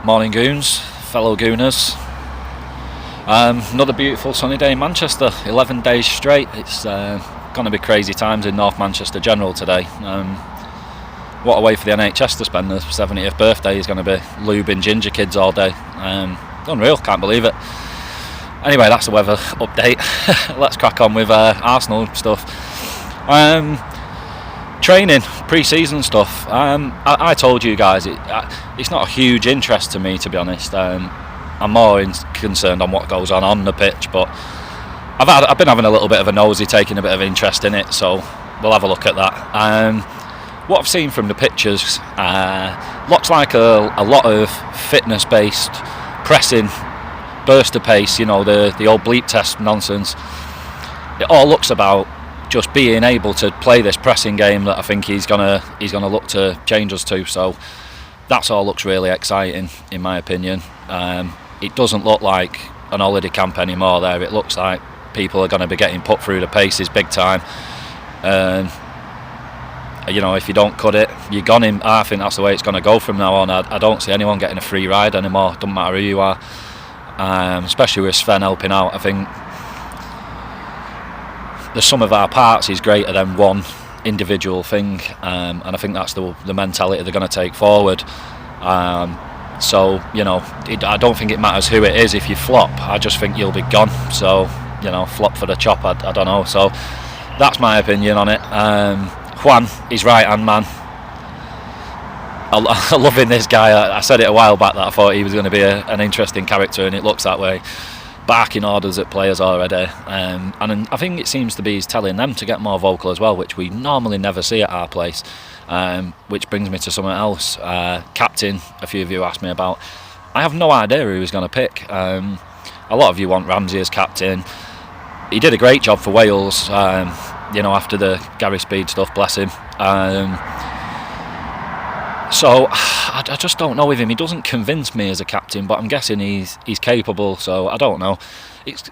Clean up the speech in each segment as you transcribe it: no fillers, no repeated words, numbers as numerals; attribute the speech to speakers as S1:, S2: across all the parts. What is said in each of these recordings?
S1: Morning goons, fellow gooners. Another beautiful sunny day in Manchester, 11 days straight. It's going to be crazy times in North Manchester General today. What a way for the NHS to spend the 70th birthday. Is going to be lubing ginger kids all day. Unreal, can't believe it. Anyway, that's the weather update. Let's crack on with Arsenal stuff. Training, pre-season stuff. I told you guys it's not a huge interest to me, to be honest. I'm more concerned on what goes on the pitch, but I've been having a little bit of a nosy, taking a bit of interest in it, so we'll have a look at that. What I've seen from the pictures looks like a lot of fitness-based pressing, burster pace, you know, the old bleep test nonsense. It all looks about just being able to play this pressing game that I think he's gonna look to change us to. So that's all looks really exciting, in my opinion. It doesn't look like an holiday camp anymore there. It looks like people are going to be getting put through the paces big time. You know, if you don't cut it, you're gone in. I think that's the way it's going to go from now on. I don't see anyone getting a free ride anymore. Doesn't matter who you are, especially with Sven helping out. I think the sum of our parts is greater than one individual thing, and I think that's the mentality they're going to take forward. So, you know, I don't think it matters who it is. If you flop, I just think you'll be gone. So, you know, flop for the chop, I don't know. So that's my opinion on it. Juan, his right-hand man. I'm loving this guy. I said it a while back that I thought he was going to be an interesting character, and it looks that way. Barking orders at players already, and I think it seems to be he's telling them to get more vocal as well, which we normally never see at our place. Which brings me to something else. Captain, a few of you asked me about. I have no idea who he's going to pick. A lot of you want Ramsey as captain. He did a great job for Wales, you know, after the Gary Speed stuff, bless him. So I just don't know with him. He doesn't convince me as a captain, but I'm guessing he's capable. So I don't know.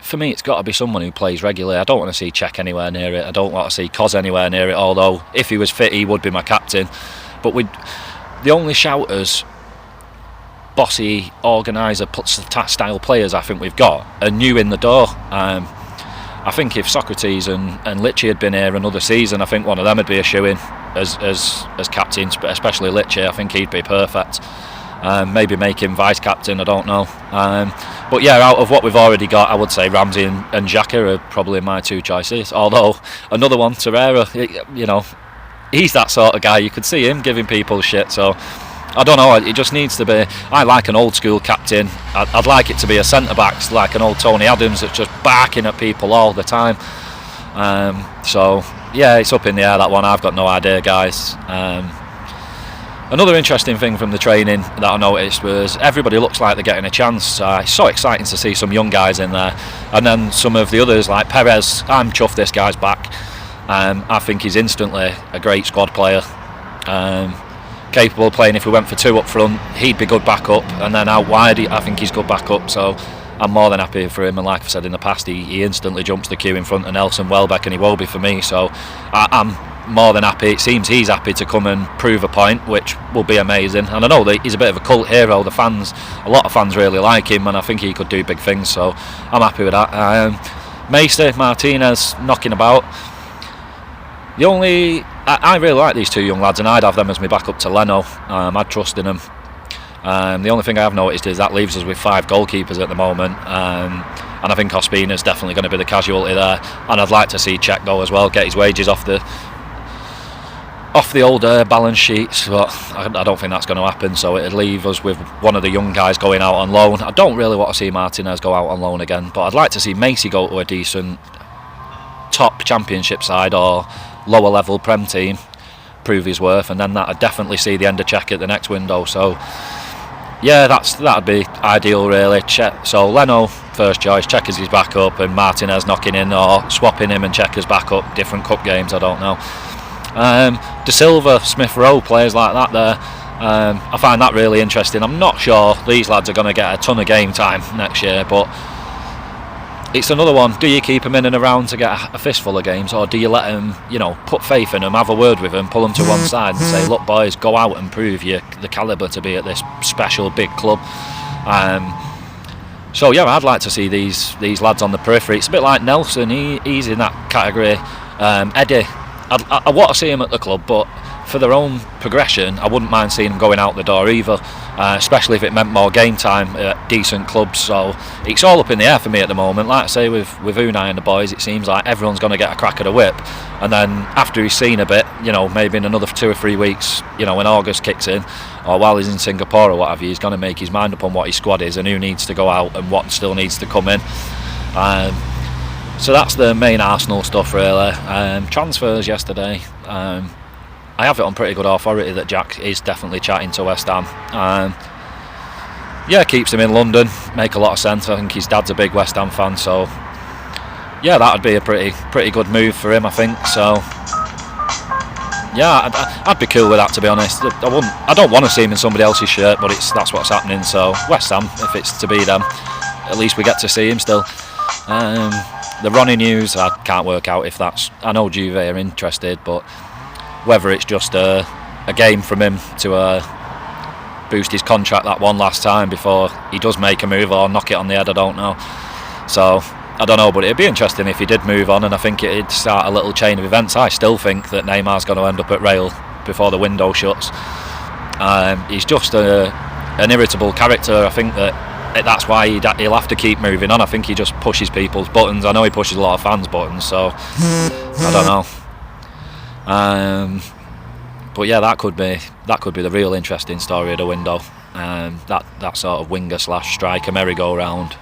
S1: For me, it's got to be someone who plays regularly. I don't want to see Cech anywhere near it. I don't want to see Koz anywhere near it. Although if he was fit, he would be my captain. But the only shouters, bossy, organiser style players I think we've got are new in the door. I think if Socrates and Lichy had been here another season, I think one of them would be a shoo-in as captains, but especially Lichy. I think he'd be perfect. Maybe make him vice captain, I don't know. But yeah, out of what we've already got, I would say Ramsey and Xhaka are probably my two choices. Although another one, Torreira, you know, he's that sort of guy. You could see him giving people shit. So I don't know. It just needs to be. I like an old school captain. I'd like it to be a centre back, like an old Tony Adams, that's just barking at people all the time. So yeah, it's up in the air, that one. I've got no idea, guys. Another interesting thing from the training that I noticed was everybody looks like they're getting a chance. It's so exciting to see some young guys in there, and then some of the others like Perez. I'm chuffed this guy's back. I think he's instantly a great squad player. Capable of playing. If we went for two up front, he'd be good backup, and then out wide I think he's good backup. So I'm more than happy for him, and like I've said in the past, he instantly jumps the queue in front of Nelson Welbeck, and he will be for me. So I'm more than happy. It seems he's happy to come and prove a point, which will be amazing. And I know that he's a bit of a cult hero. A lot of fans really like him, and I think he could do big things, so I'm happy with that. Macy, Martinez knocking about. I really like these two young lads, and I'd have them as my backup to Leno. I'd trust in them. The only thing I have noticed is that leaves us with 5 goalkeepers at the moment, and I think Ospina's definitely going to be the casualty there. And I'd like to see Cech go as well, get his wages off the old balance sheets, but I don't think that's going to happen. So it'd leave us with one of the young guys going out on loan. I don't really want to see Martinez go out on loan again, but I'd like to see Macy go to a decent top championship side or lower level Prem team, prove his worth, and then that'd definitely see the end of Cech at the next window. So yeah, that'd be ideal really. So Leno first choice, Cech as his backup, and Martinez knocking in or swapping him and Cech as backup, different cup games, I don't know. De Silva, Smith Rowe, players like that there. I find that really interesting. I'm not sure these lads are going to get a ton of game time next year, but it's another one. Do you keep him in and around to get a fistful of games, or do you let him, put faith in him, have a word with him, pull him to one side and say, look boys, go out and prove you're the calibre to be at this special big club. So yeah, I'd like to see these lads on the periphery. It's a bit like Nelson, he's in that category. Eddie, I want to see him at the club, but for their own progression, I wouldn't mind seeing him going out the door either, especially if it meant more game time at decent clubs. So it's all up in the air for me at the moment. Like I say, with Unai and the boys, it seems like everyone's going to get a crack at a whip, and then after he's seen a bit, maybe in another 2 or 3 weeks, when August kicks in, or while he's in Singapore or what have you, he's going to make his mind up on what his squad is and who needs to go out and what still needs to come in. So that's the main Arsenal stuff really. Transfers yesterday, I have it on pretty good authority that Jack is definitely chatting to West Ham. Keeps him in London, make a lot of sense. I think his dad's a big West Ham fan, so yeah, that would be a pretty good move for him, I think. So yeah, I'd be cool with that, to be honest. I don't want to see him in somebody else's shirt, but that's what's happening. So West Ham, if it's to be them, at least we get to see him still. The Ronnie news, I can't work out if that's. I know Juve are interested, but whether it's just a game from him to boost his contract that one last time before he does make a move or knock it on the head, I don't know. So I don't know, but it'd be interesting if he did move on, and I think it'd start a little chain of events. I still think that Neymar's going to end up at Real before the window shuts. He's just an irritable character. I think that's why he'll have to keep moving on. I think he just pushes people's buttons. I know he pushes a lot of fans' buttons, so I don't know. But yeah, that could be the real interesting story of the window. That sort of winger / striker merry-go-round.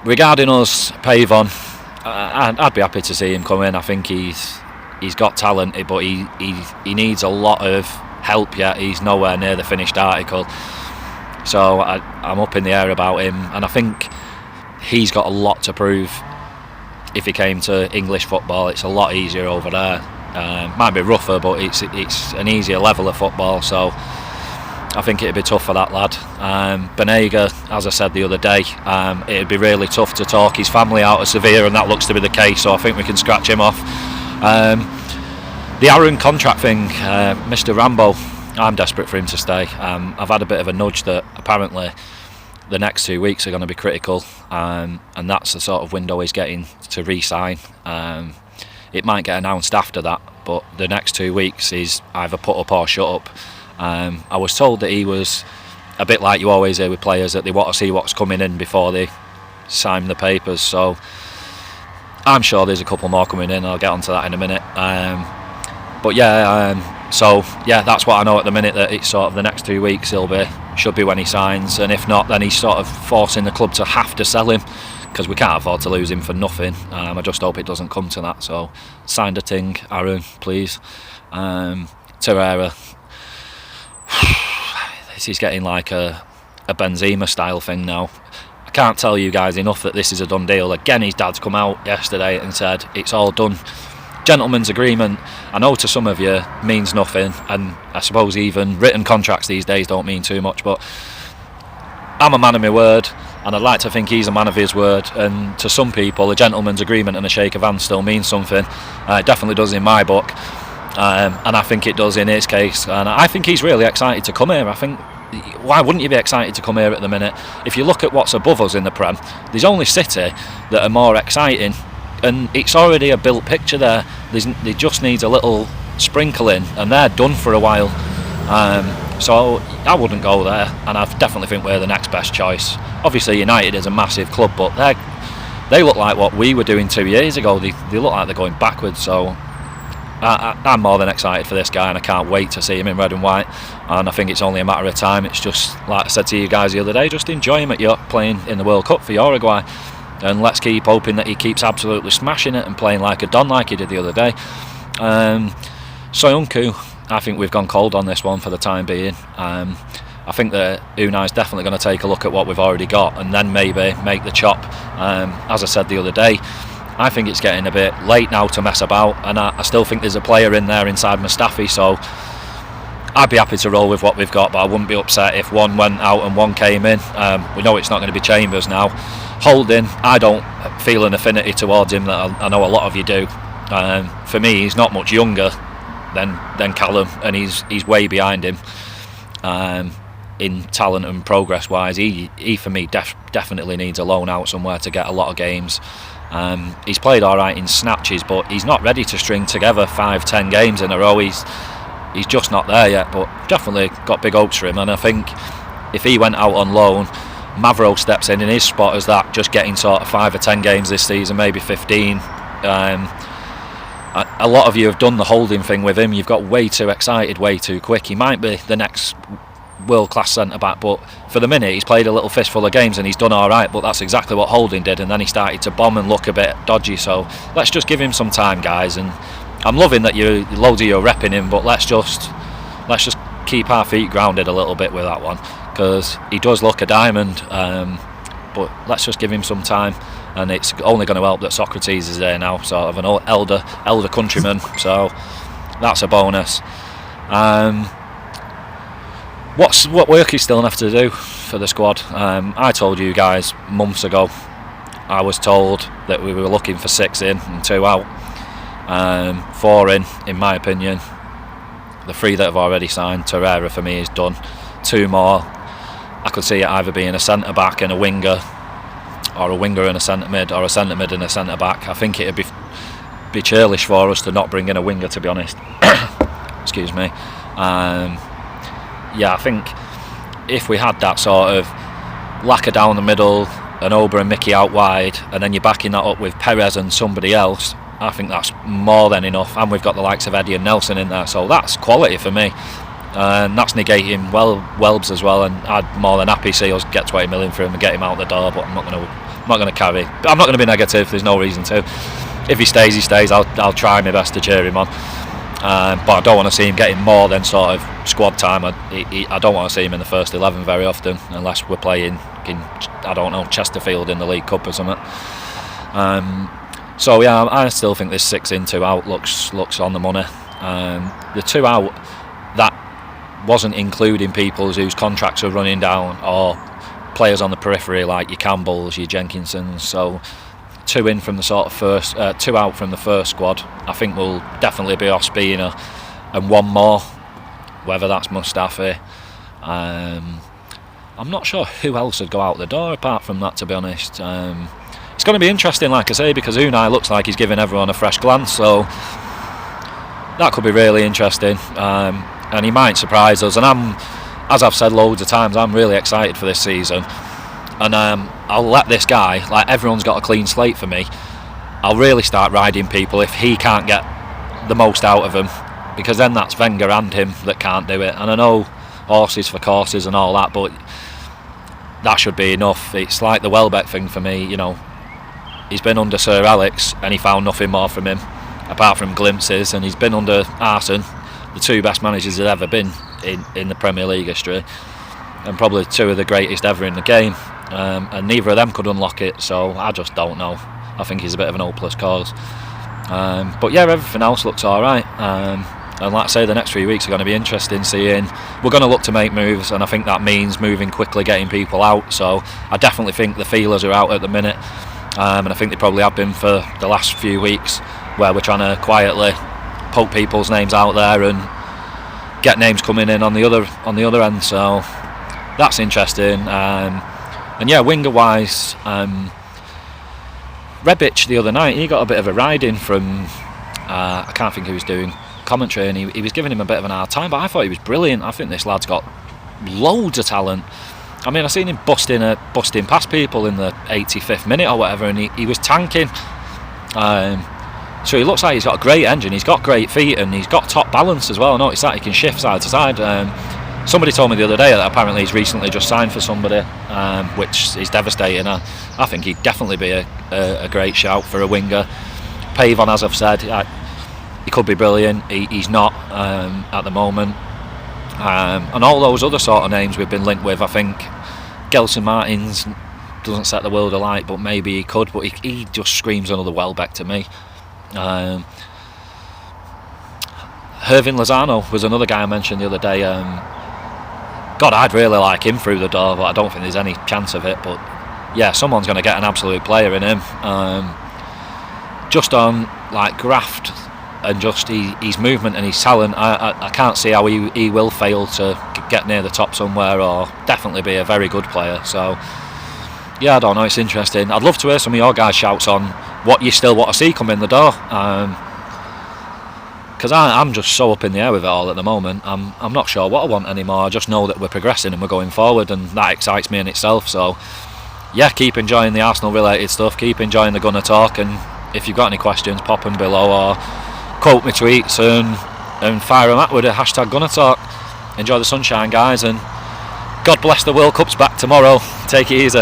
S1: Regarding us, Pavon, I'd be happy to see him come in. I think he's got talent, but he needs a lot of help yet. He's nowhere near the finished article. So I'm up in the air about him, and I think he's got a lot to prove. If he came to English football, it's a lot easier over there. Might be rougher, but it's an easier level of football. So I think it'd be tough for that lad. Banega, as I said the other day, it'd be really tough to talk his family out of Sevilla, and that looks to be the case. So I think we can scratch him off. The Aaron contract thing, Mr. Rambo, I'm desperate for him to stay. I've had a bit of a nudge that apparently the next 2 weeks are going to be critical, and that's the sort of window he's getting to re-sign. It might get announced after that, but the next 2 weeks is either put up or shut up. I was told that he was a bit like you always hear with players, that they want to see what's coming in before they sign the papers. So I'm sure there's a couple more coming in. I'll get onto that in a minute. But yeah, so yeah, that's what I know at the minute, that it's sort of the next 2 weeks should be when he signs, and if not, then he's sort of forcing the club to have to sell him, because we can't afford to lose him for nothing. I just hope it doesn't come to that. So sign the thing, Aaron, please. Torreira, this is getting like a Benzema style thing now. I can't tell you guys enough that this is a done deal. Again, his dad's come out yesterday and said it's all done. Gentleman's agreement, I know to some of you, means nothing, and I suppose even written contracts these days don't mean too much, but I'm a man of my word, and I'd like to think he's a man of his word, and to some people a gentleman's agreement and a shake of hands still means something. It definitely does in my book, and I think it does in his case, and I think he's really excited to come here. I think, why wouldn't you be excited to come here at the minute? If you look at what's above us in the Prem, there's only City that are more exciting, and it's already a built picture there. They just needs a little sprinkling, and they're done for a while. So I wouldn't go there, and I definitely think we're the next best choice. Obviously United is a massive club, but they look like what we were doing 2 years ago. They look like they're going backwards. So I'm more than excited for this guy, and I can't wait to see him in red and white, and I think it's only a matter of time. It's just like I said to you guys the other day, just enjoy him playing in the World Cup for Uruguay, and let's keep hoping that he keeps absolutely smashing it and playing like a Don like he did the other day. Soyuncu, I think we've gone cold on this one for the time being. I think that Unai's definitely going to take a look at what we've already got and then maybe make the chop. As I said the other day, I think it's getting a bit late now to mess about, and I still think there's a player in there inside Mustafi, so I'd be happy to roll with what we've got, but I wouldn't be upset if one went out and one came in. We know it's not going to be Chambers now, Holding, I don't feel an affinity towards him that I know a lot of you do. For me, he's not much younger than Callum, and he's way behind him in talent and progress wise. He for me definitely needs a loan out somewhere to get a lot of games. He's played alright in snatches, but he's not ready to string together 5-10 games in a row. He's just not there yet, but definitely got big hopes for him. And I think if he went out on loan, Mavro steps in his spot as that, just getting sort of 5 or 10 games this season, maybe 15. A lot of you have done the Holding thing with him. You've got way too excited way too quick. He might be the next world-class centre-back, but for the minute he's played a little fistful of games and he's done alright, but that's exactly what Holding did, and then he started to bomb and look a bit dodgy. So let's just give him some time, guys. And I'm loving that loads of you are repping him, but let's just keep our feet grounded a little bit with that one, because he does look a diamond, but let's just give him some time, and it's only going to help that Socrates is there now, sort of an elder countryman, so that's a bonus. What work is still enough to do for the squad? I told you guys months ago, I was told that we were looking for 6 in and 2 out. 4 in my opinion. The 3 that have already signed, Torreira for me is done. 2 more, I could see it either being a centre back and a winger, or a winger and a centre mid, or a centre mid and a centre back. I think it'd be churlish for us to not bring in a winger, to be honest. Excuse me. I think if we had that sort of Lacquer down the middle, and Ober and Mickey out wide, and then you're backing that up with Perez and somebody else, I think that's more than enough. And we've got the likes of Eddie and Nelson in there, so that's quality for me. And that's negating Welbs as well, and I'd more than happy see us get 20 million for him and get him out the door, but I'm not going to carry. I'm not going to be negative, there's no reason to. If he stays, he stays. I'll try my best to cheer him on. But I don't want to see him getting more than sort of squad time. I don't want to see him in the first 11 very often, unless we're playing in, I don't know, Chesterfield in the League Cup or something. So yeah, I still think this 6 in 2 out looks on the money. The 2 out, that wasn't including people whose contracts are running down, or players on the periphery like your Campbells, your Jenkinsons. So 2 in from the sort of first, 2 out from the first squad. I think we'll definitely be Ospina, and 1 more, whether that's Mustafi. I'm not sure who else would go out the door apart from that, to be honest. It's going to be interesting, like I say, because Unai looks like he's giving everyone a fresh glance, so that could be really interesting. And he might surprise us. And as I've said loads of times, I'm really excited for this season. And I'll let this guy, like, everyone's got a clean slate for me. I'll really start riding people if he can't get the most out of them, because then that's Wenger and him that can't do it. And I know horses for courses and all that, but that should be enough. It's like the Welbeck thing for me, you know. He's been under Sir Alex and he found nothing more from him apart from glimpses, and he's been under Arsene, the 2 best managers there's ever been in the Premier League history, and probably 2 of the greatest ever in the game, and neither of them could unlock it, so I just don't know. I think he's a bit of an hopeless cause. But yeah, everything else looks alright, and like I say, the next 3 weeks are going to be interesting, seeing we're going to look to make moves, and I think that means moving quickly, getting people out. So I definitely think the feelers are out at the minute, and I think they probably have been for the last few weeks, where we're trying to quietly poke people's names out there and get names coming in on the other end. So that's interesting. And yeah, winger wise, Rebic the other night, he got a bit of a ride-in from I can't think who was doing commentary, and he was giving him a bit of an hard time, but I thought he was brilliant. I think this lad's got loads of talent. I mean, I seen him busting past people in the 85th minute or whatever, and he was tanking. So he looks like he's got a great engine, he's got great feet, and he's got top balance as well. I noticed that he can shift side to side. Somebody told me the other day that apparently he's recently just signed for somebody, which is devastating. I think he'd definitely be a great shout for a winger. Pavon, as I've said, he could be brilliant. He's not at the moment. And all those other sort of names we've been linked with, I think Gelson Martins doesn't set the world alight, but maybe he could. But he just screams another Welbeck to me. Hervin Lozano was another guy I mentioned the other day. God, I'd really like him through the door, but I don't think there's any chance of it. But yeah, someone's going to get an absolute player in him. Just on like graft and just his movement and his talent, I can't see how he will fail to get near the top somewhere, or definitely be a very good player. So yeah, I don't know, it's interesting. I'd love to hear some of your guys' shouts on what you still want to see come in the door, because I'm just so up in the air with it all at the moment. I'm not sure what I want anymore. I just know that we're progressing and we're going forward, and that excites me in itself. So yeah, keep enjoying the Arsenal related stuff, keep enjoying the Gunner Talk, and if you've got any questions, pop them below or quote my tweets and fire them out with a hashtag GunnerTalk. Enjoy the sunshine, guys, and God bless the World Cup's back tomorrow. Take it easy.